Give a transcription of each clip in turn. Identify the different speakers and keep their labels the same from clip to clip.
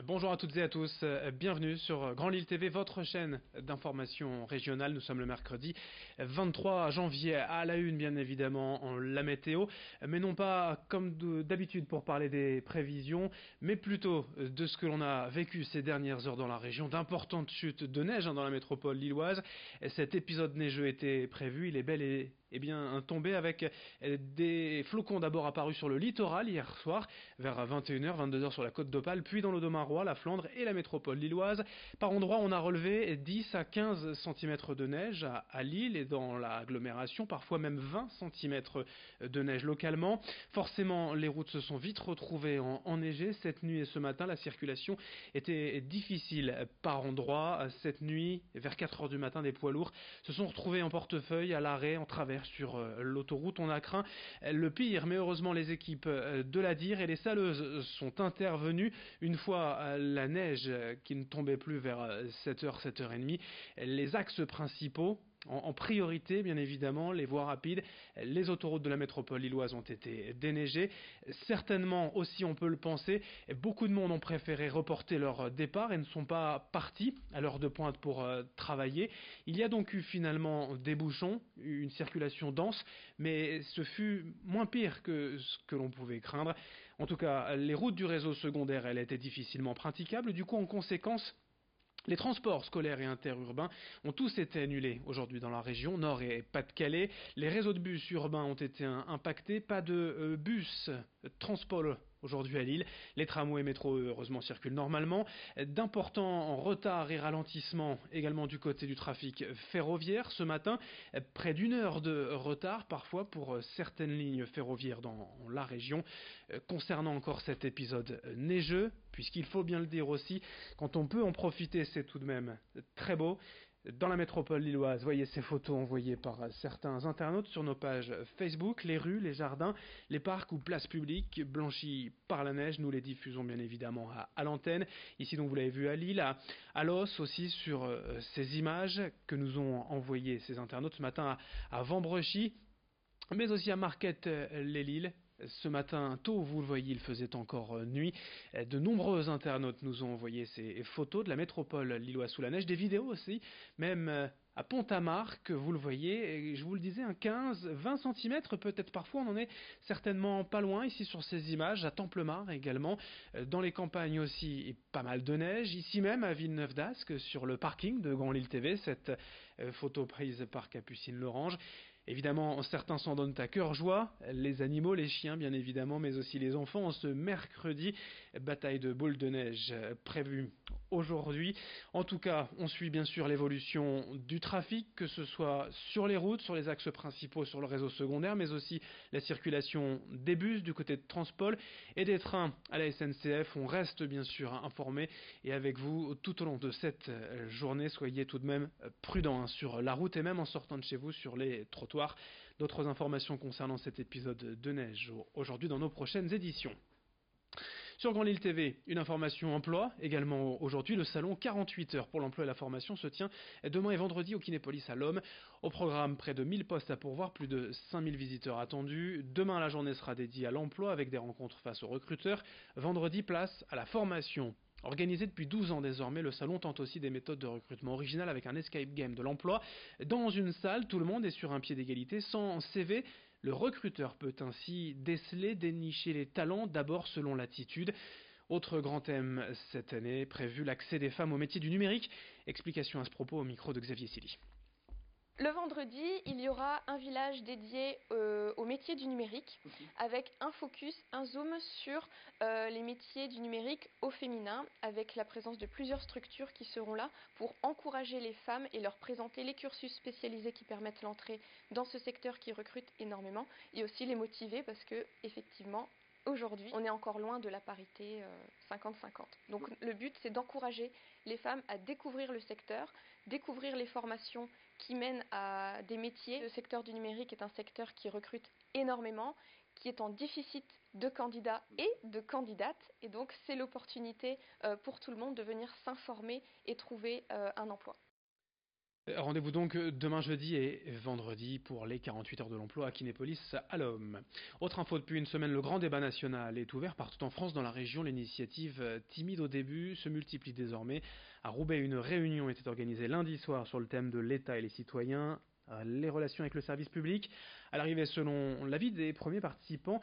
Speaker 1: Bonjour à toutes et à tous, bienvenue sur Grand Lille TV, votre chaîne d'information régionale. Nous sommes le mercredi 23 janvier à la une, bien évidemment, en la météo, mais non pas comme d'habitude pour parler des prévisions, mais plutôt de ce que l'on a vécu ces dernières heures dans la région, d'importantes chutes de neige dans la métropole lilloise. Cet épisode neigeux était prévu, il est bel et bien tombé avec des flocons d'abord apparus sur le littoral hier soir, vers 21h, 22h sur la côte d'Opale, puis dans l'Audomarois, la Flandre et la métropole lilloise. Par endroits, on a relevé 10 à 15 cm de neige à Lille et dans l'agglomération, parfois même 20 cm de neige localement. Forcément, les routes se sont vite retrouvées enneigées. Cette nuit et ce matin, la circulation était difficile par endroits. Cette nuit, vers 4h du matin, des poids lourds se sont retrouvés en portefeuille, à l'arrêt, en travers sur l'autoroute. On a craint le pire, mais heureusement, les équipes de la DIR et les saleuses sont intervenues une fois la neige qui ne tombait plus vers 7h, 7h30. Les axes principaux, en priorité, bien évidemment, les voies rapides, les autoroutes de la métropole lilloise ont été déneigées. Certainement aussi, on peut le penser, beaucoup de monde ont préféré reporter leur départ et ne sont pas partis à l'heure de pointe pour travailler. Il y a donc eu finalement des bouchons, une circulation dense, mais ce fut moins pire que ce que l'on pouvait craindre. En tout cas, les routes du réseau secondaire, elles étaient difficilement praticables. Du coup, en conséquence, les transports scolaires et interurbains ont tous été annulés aujourd'hui dans la région, Nord et Pas-de-Calais. Les réseaux de bus urbains ont été impactés. Pas de bus transport aujourd'hui à Lille. Les tramways et métros, heureusement, circulent normalement. D'importants retards et ralentissements également du côté du trafic ferroviaire. Ce matin, près d'une heure de retard parfois pour certaines lignes ferroviaires dans la région. Concernant encore cet épisode neigeux, puisqu'il faut bien le dire aussi, quand on peut en profiter, c'est tout de même très beau. Dans la métropole lilloise, voyez ces photos envoyées par certains internautes sur nos pages Facebook, les rues, les jardins, les parcs ou places publiques blanchies par la neige. Nous les diffusons bien évidemment à l'antenne. Ici, donc, vous l'avez vu à Lille, à Los aussi, sur ces images que nous ont envoyées ces internautes ce matin à Vambrechy, mais aussi à Marquette-les-Lilles. Ce matin tôt, vous le voyez, il faisait encore nuit. De nombreux internautes nous ont envoyé ces photos de la métropole lilloise sous la neige, des vidéos aussi, même à Pont-à-Marc, vous le voyez, et je vous le disais, un 15-20 cm, peut-être parfois, on en est certainement pas loin ici sur ces images, à Templemar également, dans les campagnes aussi, pas mal de neige, ici même à Villeneuve d'Ascq, sur le parking de Grand Lille TV, cette photo prise par Capucine Lorange. Évidemment, certains s'en donnent à cœur joie, les animaux, les chiens bien évidemment, mais aussi les enfants. Ce mercredi, bataille de boules de neige prévue aujourd'hui. En tout cas, on suit bien sûr l'évolution du trafic, que ce soit sur les routes, sur les axes principaux, sur le réseau secondaire, mais aussi la circulation des bus du côté de Transpol et des trains à la SNCF. On reste bien sûr informé et avec vous tout au long de cette journée. Soyez tout de même prudents sur la route et même en sortant de chez vous sur les trottoirs. D'autres informations concernant cet épisode de neige aujourd'hui dans nos prochaines éditions. Sur Grand Lille TV, une information emploi, également aujourd'hui, le salon 48 heures pour l'emploi et la formation se tient demain et vendredi au Kinépolis à l'Homme. Au programme, près de 1000 postes à pourvoir, plus de 5000 visiteurs attendus. Demain, la journée sera dédiée à l'emploi avec des rencontres face aux recruteurs. Vendredi, place à la formation. Organisé depuis 12 ans désormais, le salon tente aussi des méthodes de recrutement originales avec un escape game de l'emploi. Dans une salle, tout le monde est sur un pied d'égalité, sans CV. Le recruteur peut ainsi déceler, dénicher les talents, d'abord selon l'attitude. Autre grand thème cette année, prévu l'accès des femmes au métier du numérique. Explication à ce propos au micro de Xavier Silly.
Speaker 2: Le vendredi, il y aura un village dédié au métier du numérique avec un focus, un zoom sur les métiers du numérique au féminin avec la présence de plusieurs structures qui seront là pour encourager les femmes et leur présenter les cursus spécialisés qui permettent l'entrée dans ce secteur qui recrute énormément et aussi les motiver parce que effectivement aujourd'hui, on est encore loin de la parité 50-50. Donc le but, c'est d'encourager les femmes à découvrir le secteur, découvrir les formations qui mènent à des métiers. Le secteur du numérique est un secteur qui recrute énormément, qui est en déficit de candidats et de candidates. Et donc, c'est l'opportunité pour tout le monde de venir s'informer et trouver un emploi.
Speaker 1: Rendez-vous donc demain jeudi et vendredi pour les 48 heures de l'emploi à Kinépolis à l'homme. Autre info depuis une semaine, le grand débat national est ouvert partout en France. Dans la région, l'initiative timide au début se multiplie désormais. À Roubaix, une réunion était organisée lundi soir sur le thème de l'État et les citoyens, les relations avec le service public. À l'arrivée, selon l'avis des premiers participants,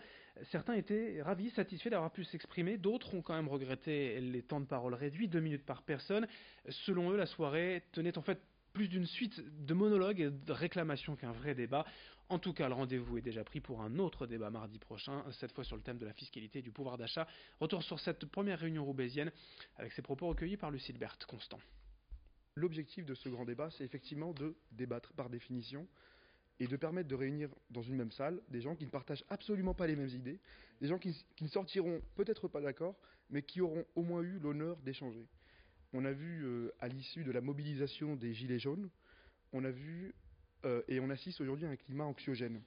Speaker 1: certains étaient ravis, satisfaits d'avoir pu s'exprimer. D'autres ont quand même regretté les temps de parole réduits, 2 minutes par personne. Selon eux, la soirée tenait en fait plus d'une suite de monologues et de réclamations qu'un vrai débat. En tout cas, le rendez-vous est déjà pris pour un autre débat mardi prochain, cette fois sur le thème de la fiscalité et du pouvoir d'achat. Retour sur cette première réunion roubaisienne avec ses propos recueillis par Lucille Berthe Constant.
Speaker 3: L'objectif de ce grand débat, c'est effectivement de débattre par définition et de permettre de réunir dans une même salle des gens qui ne partagent absolument pas les mêmes idées, des gens qui ne sortiront peut-être pas d'accord, mais qui auront au moins eu l'honneur d'échanger. On a vu à l'issue de la mobilisation des Gilets jaunes, on a vu et on assiste aujourd'hui à un climat anxiogène,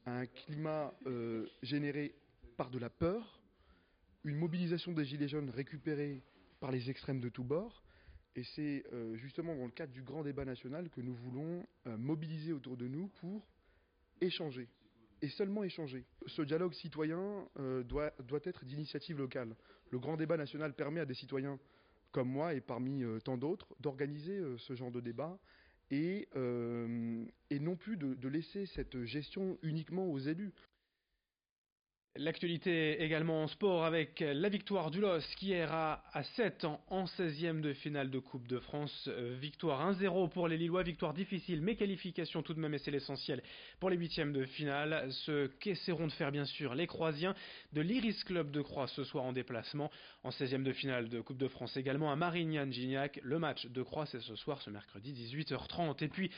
Speaker 3: à un climat généré par de la peur, une mobilisation des Gilets jaunes récupérée par les extrêmes de tous bords. Et c'est justement dans le cadre du grand débat national que nous voulons mobiliser autour de nous pour échanger. Et seulement échanger. Ce dialogue citoyen doit être d'initiative locale. Le grand débat national permet à des citoyens comme moi et parmi tant d'autres d'organiser ce genre de débat et non plus de laisser cette gestion uniquement aux élus.
Speaker 1: L'actualité également en sport avec la victoire du LOSC hier à 7 en 16e de finale de Coupe de France. Victoire 1-0 pour les Lillois, victoire difficile mais qualification tout de même et c'est l'essentiel pour les 8e de finale. Ce qu'essaieront de faire bien sûr les Croisiens de l'Iris Club de Croix ce soir en déplacement. En 16e de finale de Coupe de France également à Marignane-Gignac. Le match de Croix c'est ce soir, ce mercredi 18h30. Et puis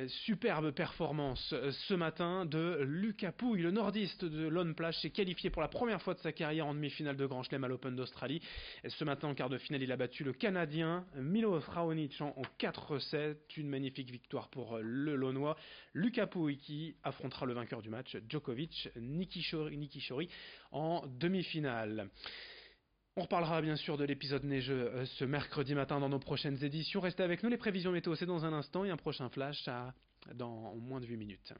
Speaker 1: superbe performance ce matin de Lucas Pouille, le nordiste de Lone Plage, s'est qualifié pour la première fois de sa carrière en demi-finale de Grand Chelem à l'Open d'Australie. Ce matin en quart de finale, il a battu le Canadien Milos Raonic en 4-7, une magnifique victoire pour le Launois. Lucas Pouille qui affrontera le vainqueur du match, Djokovic Nikishori, en demi-finale. On reparlera bien sûr de l'épisode neigeux ce mercredi matin dans nos prochaines éditions. Restez avec nous, les prévisions météo c'est dans un instant et un prochain flash dans moins de 8 minutes.